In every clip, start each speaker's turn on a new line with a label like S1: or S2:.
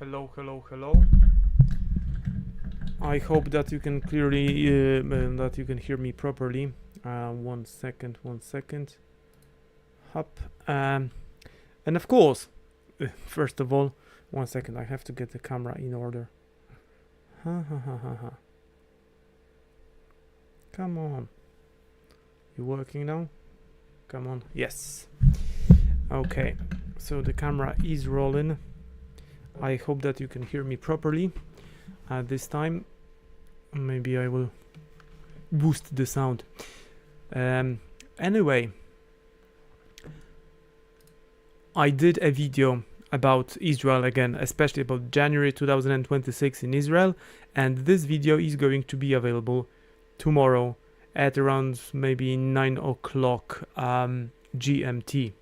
S1: Hello, hello, hello. I hope that you can clearly, that you can hear me properly. 1 second, 1 second. Hop. And of course, first of all, 1 second, I have to get the camera in order. Ha ha ha ha ha. Come on. You working now? Come on. Yes. Okay. So the camera is rolling. I hope that you can hear me properly. This time, maybe I will boost the sound. Anyway, I did a video about Israel again, especially about January 2026 in Israel, and this video is going to be available tomorrow at around maybe 9 o'clock GMT.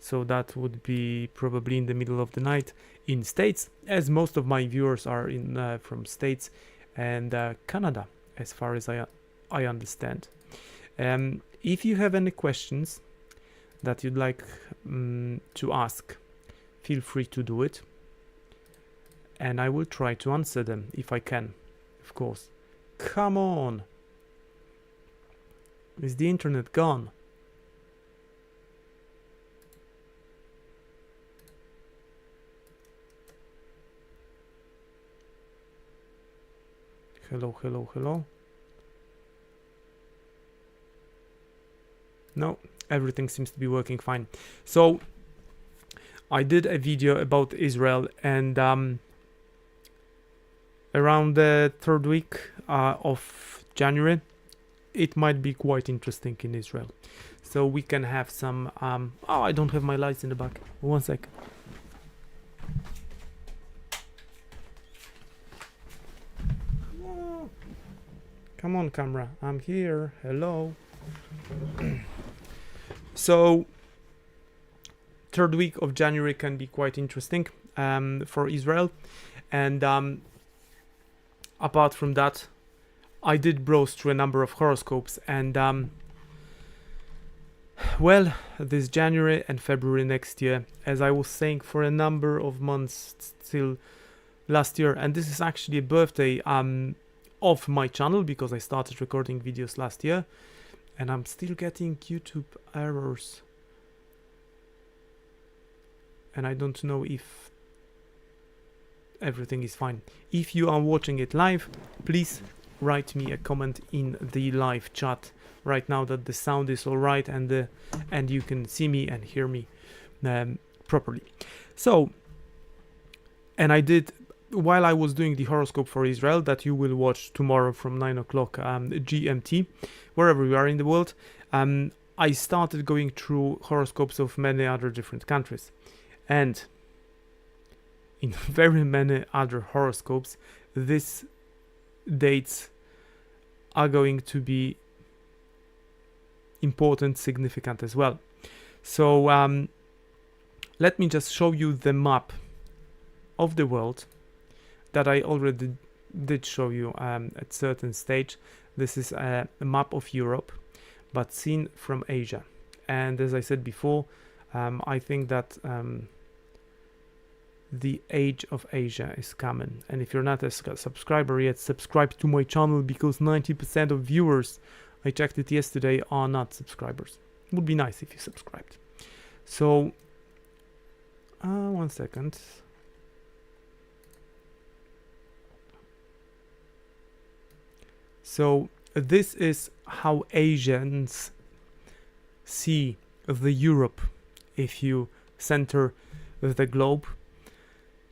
S1: So that would be probably in the middle of the night in States, as most of my viewers are in from States and Canada, as far as I understand. If you have any questions that you'd like to ask, feel free to do it, and I will try to answer them if I can, of course. Come on! Is the internet gone? Hello, hello, hello. No, everything seems to be working fine. So, I did a video about Israel, and around the third week of January, it might be quite interesting in Israel. So we can have some... oh, I don't have my lights in the back. 1 sec. Come on, camera. I'm here. Hello. So, third week of January can be quite interesting for Israel. And apart from that, I did browse through a number of horoscopes. And, well, this January and February next year, as I was saying for a number of months still last year, and this is actually a birthday of my channel, because I started recording videos last year, and I'm still getting YouTube errors, and I don't know if everything is fine. If you are watching it live, please write me a comment in the live chat right now that the sound is all right and you can see me and hear me properly. So, and I did, while I was doing the horoscope for Israel that you will watch tomorrow from 9 o'clock GMT, wherever you are in the world, I started going through horoscopes of many other different countries. And in very many other horoscopes, these dates are going to be important, significant as well. So let me just show you the map of the world that I already did show you at certain stage. This is a map of Europe, but seen from Asia. And as I said before, I think that the age of Asia is coming. And if you're not a subscriber yet, subscribe to my channel, because 90% of viewers, I checked it yesterday, are not subscribers. It would be nice if you subscribed. So, 1 second. So this is how Asians see the Europe if you center the globe.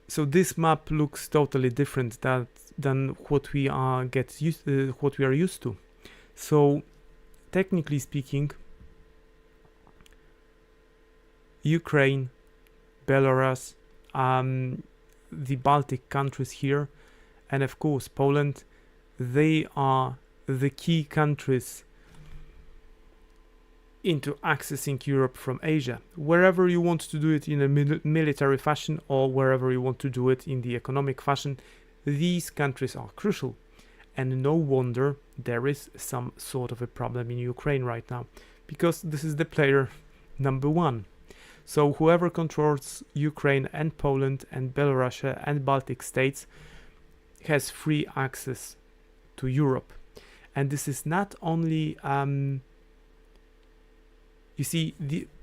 S1: So this map looks totally different than what we are used to. So technically speaking, Ukraine, Belarus, the Baltic countries here, and of course Poland, they are the key countries into accessing Europe from Asia. Wherever you want to do it in a military fashion, or wherever you want to do it in the economic fashion, these countries are crucial. And no wonder there is some sort of a problem in Ukraine right now, because this is the player number one. So whoever controls Ukraine and Poland and Belarus and Baltic states has free access to Europe. And this is not only, you see,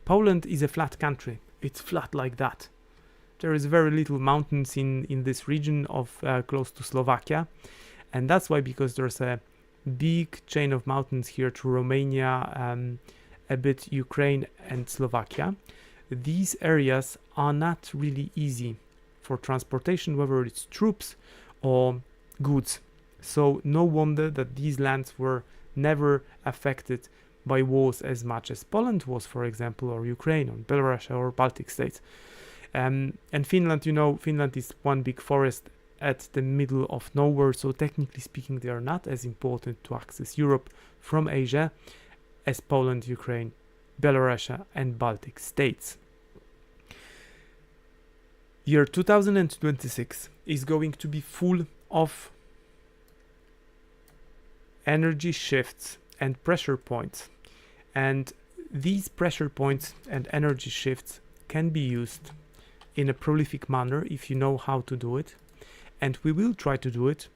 S1: Poland is a flat country. It's flat like that. There is very little mountains in this region of close to Slovakia. And that's why, because there's a big chain of mountains here to Romania, a bit Ukraine and Slovakia. These areas are not really easy for transportation, whether it's troops or goods. So no wonder that these lands were never affected by wars as much as Poland was, for example, or Ukraine, or Belarus, or Baltic states. And Finland, Finland is one big forest at the middle of nowhere, so technically speaking, they are not as important to access Europe from Asia as Poland, Ukraine, Belarus, and Baltic states. Year 2026 is going to be full of energy shifts and pressure points. And these pressure points and energy shifts can be used in a prolific manner if you know how to do it. And we will try to do it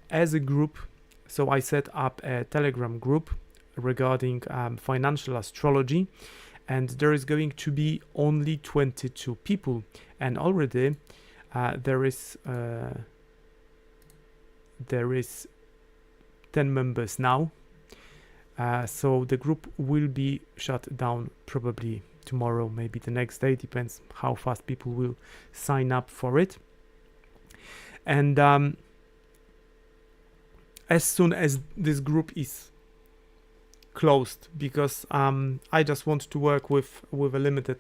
S1: as a group. So I set up a Telegram group regarding financial astrology, and there is going to be only 22 people, and already there is 10 members now. So the group will be shut down probably tomorrow, maybe the next day, depends how fast people will sign up for it. And as soon as this group is closed, because I just want to work with a limited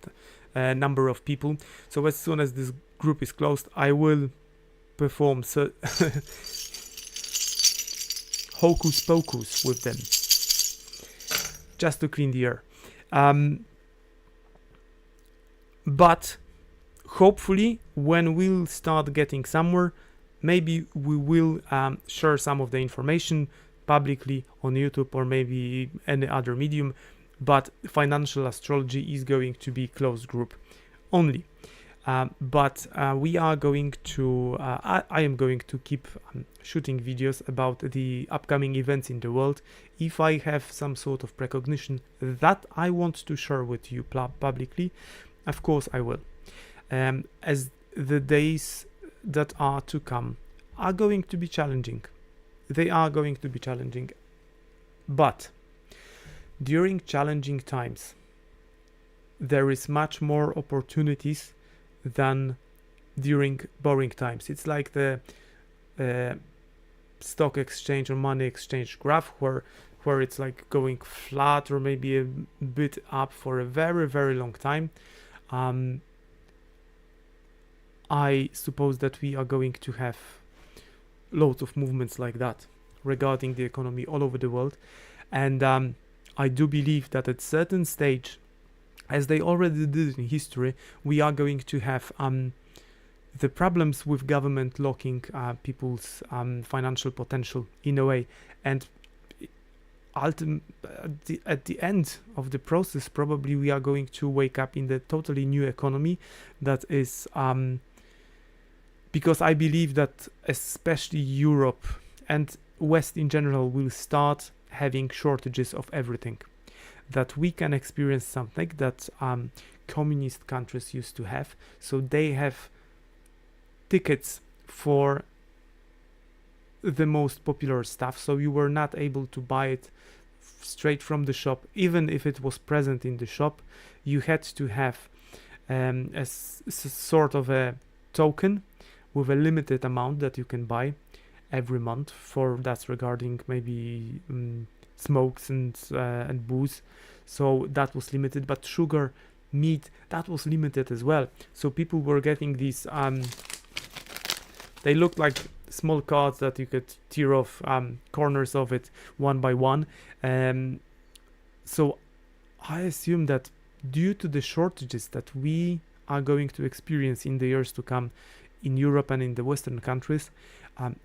S1: number of people, so as soon as this group is closed, I will perform hocus pocus with them, just to clean the air. But hopefully when we'll start getting somewhere, maybe we will share some of the information publicly on YouTube or maybe any other medium, but financial astrology is going to be closed group only. But we are going to, I am going to keep shooting videos about the upcoming events in the world. If I have some sort of precognition that I want to share with you publicly, of course I will. As the days that are to come are going to be challenging. They are going to be challenging. But during challenging times, there is much more opportunities than during boring times. It's like the stock exchange or money exchange graph where it's like going flat or maybe a bit up for a very, very long time. I suppose that we are going to have loads of movements like that regarding the economy all over the world. And I do believe that at certain stage, as they already did in history, we are going to have the problems with government locking people's financial potential in a way. And at the end of the process, probably we are going to wake up in the totally new economy that is... because I believe that especially Europe and West in general will start having shortages of everything. That we can experience something that communist countries used to have. So they have tickets for the most popular stuff. So you were not able to buy it straight from the shop. Even if it was present in the shop, you had to have a sort of a token with a limited amount that you can buy every month. For that's regarding maybe smokes and booze. So that was limited, but sugar, meat, that was limited as well. So people were getting these, they looked like small cards that you could tear off corners of it one by one. So I assume that due to the shortages that we are going to experience in the years to come in Europe and in the Western countries,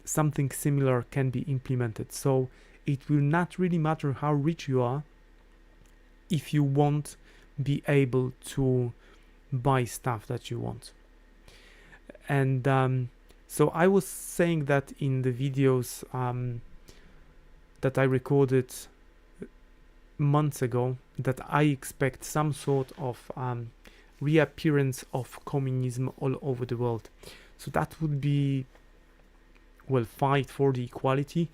S1: something similar can be implemented. So it will not really matter how rich you are if you won't be able to buy stuff that you want. And so I was saying that in the videos that I recorded months ago, that I expect some sort of reappearance of communism all over the world. So that would be, well, fight for the equality,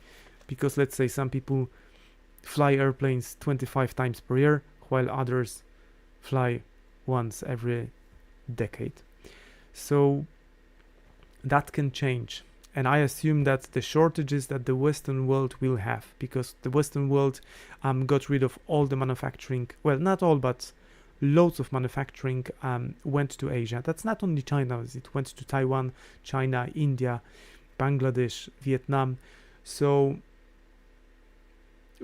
S1: because let's say some people fly airplanes 25 times per year while others fly once every decade. So that can change, and I assume that the shortages that the Western world will have, because the Western world got rid of all the manufacturing, well, not all, but loads of manufacturing went to Asia. That's not only China, it went to Taiwan, China, India, Bangladesh, Vietnam. So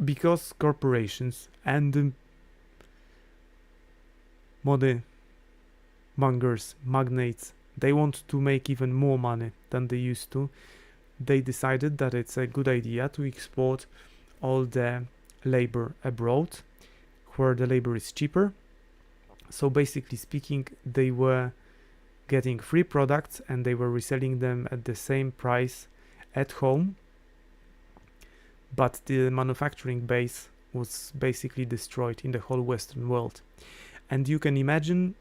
S1: because corporations and money mongers, magnates, they want to make even more money than they used to, they decided that it's a good idea to export all the labor abroad, where the labor is cheaper. So basically speaking, they were getting free products and they were reselling them at the same price at home, but the manufacturing base was basically destroyed in the whole Western world. And you can imagine,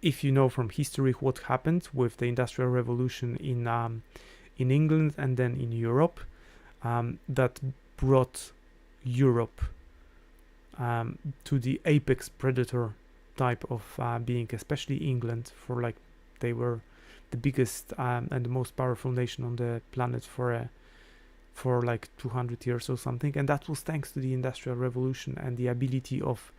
S1: if you know from history what happened with the Industrial Revolution in England and then in Europe, that brought Europe to the apex predator type of being, especially England, for like they were the biggest and the most powerful nation on the planet for like 200 years or something, and that was thanks to the Industrial Revolution and the ability of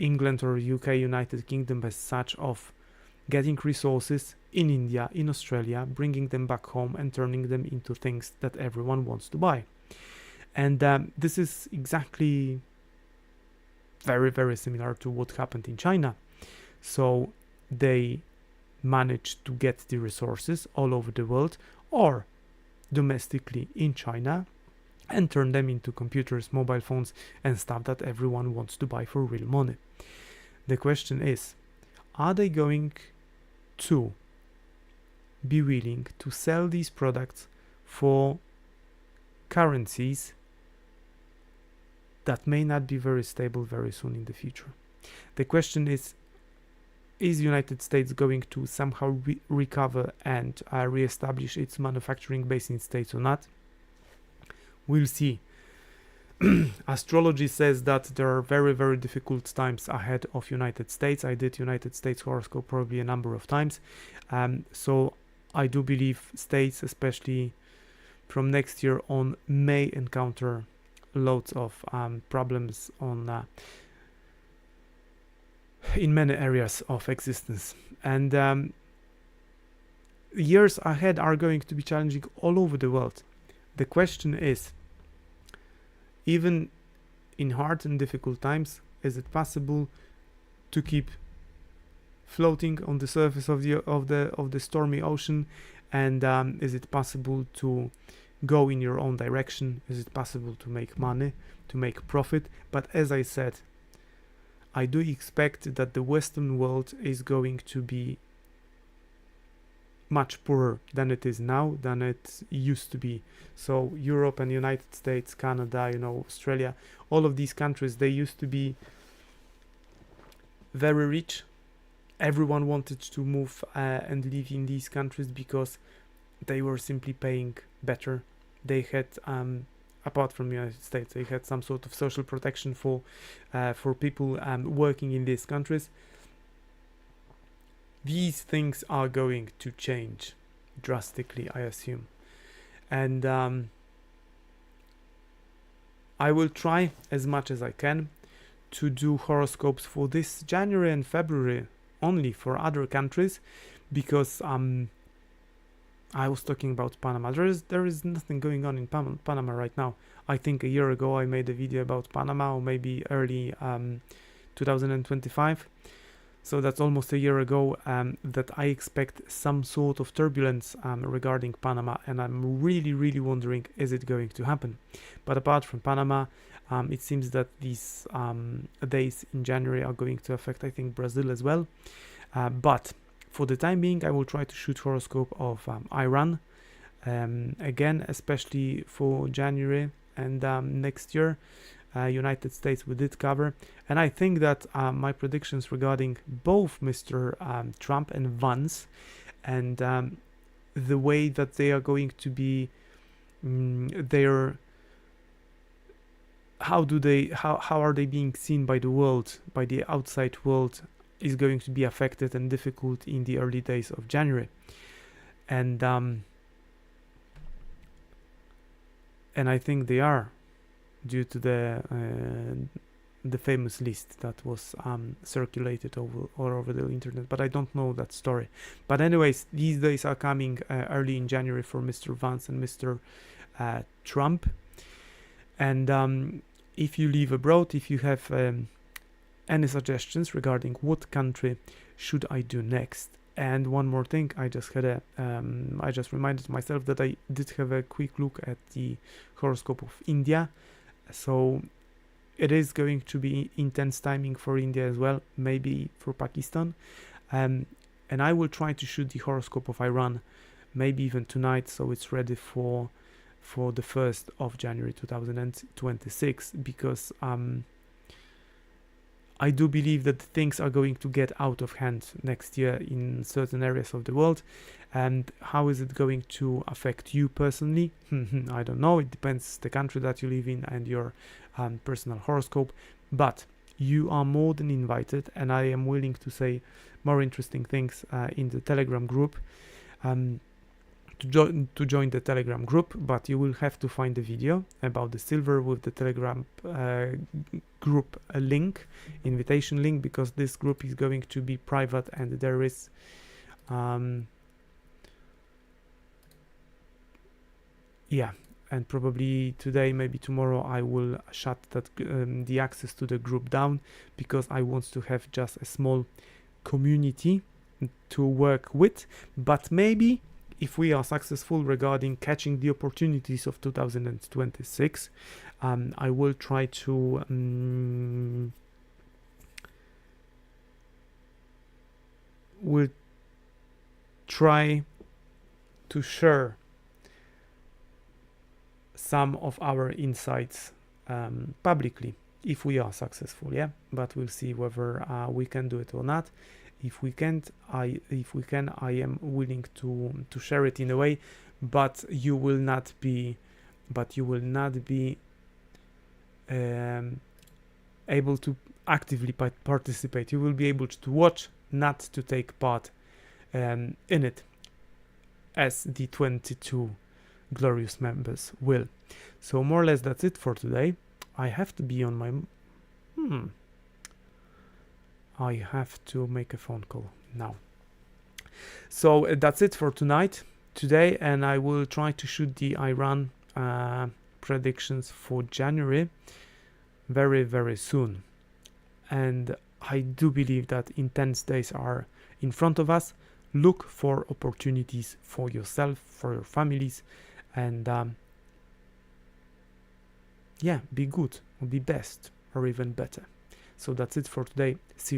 S1: England or UK, United Kingdom as such, of getting resources in India, in Australia, bringing them back home and turning them into things that everyone wants to buy. And this is exactly very, very similar to what happened in China. So they managed to get the resources all over the world or domestically in China and turn them into computers, mobile phones, and stuff that everyone wants to buy for real money. The question is, are they going to be willing to sell these products for currencies that may not be very stable very soon in the future? The question is the United States going to somehow recover and re-establish its manufacturing base in States or not? We'll see. Astrology says that there are very, very difficult times ahead of United States. I did United States horoscope probably a number of times. So I do believe States, especially from next year on, may encounter loads of problems on in many areas of existence. And years ahead are going to be challenging all over the world. The question is, even in hard and difficult times, is it possible to keep floating on the surface of the stormy ocean? And is it possible to go in your own direction? Is it possible to make money, to make profit? But as I said, I do expect that the Western world is going to be much poorer than it is now, than it used to be. So Europe and United States, Canada, Australia, all of these countries, they used to be very rich. Everyone wanted to move and live in these countries because they were simply paying better. They had, apart from the United States, they had some sort of social protection for people working in these countries. These things are going to change drastically, I assume. And I will try as much as I can to do horoscopes for this January and February only for other countries, because I was talking about Panama. There is nothing going on in Panama right now. I think a year ago I made a video about Panama, or maybe early 2025. So that's almost a year ago that I expect some sort of turbulence regarding Panama, and I'm really, really wondering, is it going to happen? But apart from Panama, It seems that these days in January are going to affect, I think, Brazil as well. But for the time being, I will try to shoot horoscope of Iran again, especially for January and next year. United States we did cover, and I think that my predictions regarding both Mr. Trump and Vance and the way that they are going to be how are they being seen by the world, by the outside world, is going to be affected and difficult in the early days of January. And I think they are, due to the famous list that was circulated all over the internet, but I don't know that story. But anyways, these days are coming early in January for Mr. Vance and Mr. Trump. And if you live abroad, if you have any suggestions regarding what country should I do next. And one more thing, I just reminded myself that I did have a quick look at the horoscope of India. So it is going to be intense timing for India as well, maybe for Pakistan. And I will try to shoot the horoscope of Iran, maybe even tonight, so it's ready for the 1st of January 2026, because I do believe that things are going to get out of hand next year in certain areas of the world. And how is it going to affect you personally? I don't know. It depends the country that you live in and your personal horoscope. But you are more than invited, and I am willing to say more interesting things in the Telegram group. To join the Telegram group, but you will have to find the video about the silver with the Telegram group link, invitation link, because this group is going to be private, and there is and probably today, maybe tomorrow, I will shut that the access to the group down, because I want to have just a small community to work with. But maybe if we are successful regarding catching the opportunities of 2026, I will try to share some of our insights publicly, if we are successful. But we'll see whether we can do it or not. If we can't, I am willing to share it in a way, but you will not be able to actively participate. You will be able to watch, not to take part in it, as the 22 glorious members will. So more or less that's it for today. I have to be on my I have to make a phone call now. So that's it for today, and I will try to shoot the Iran predictions for January very, very soon. And I do believe that intense days are in front of us. Look for opportunities for yourself, for your families, and be good, or be best, or even better. So that's it for today. See you.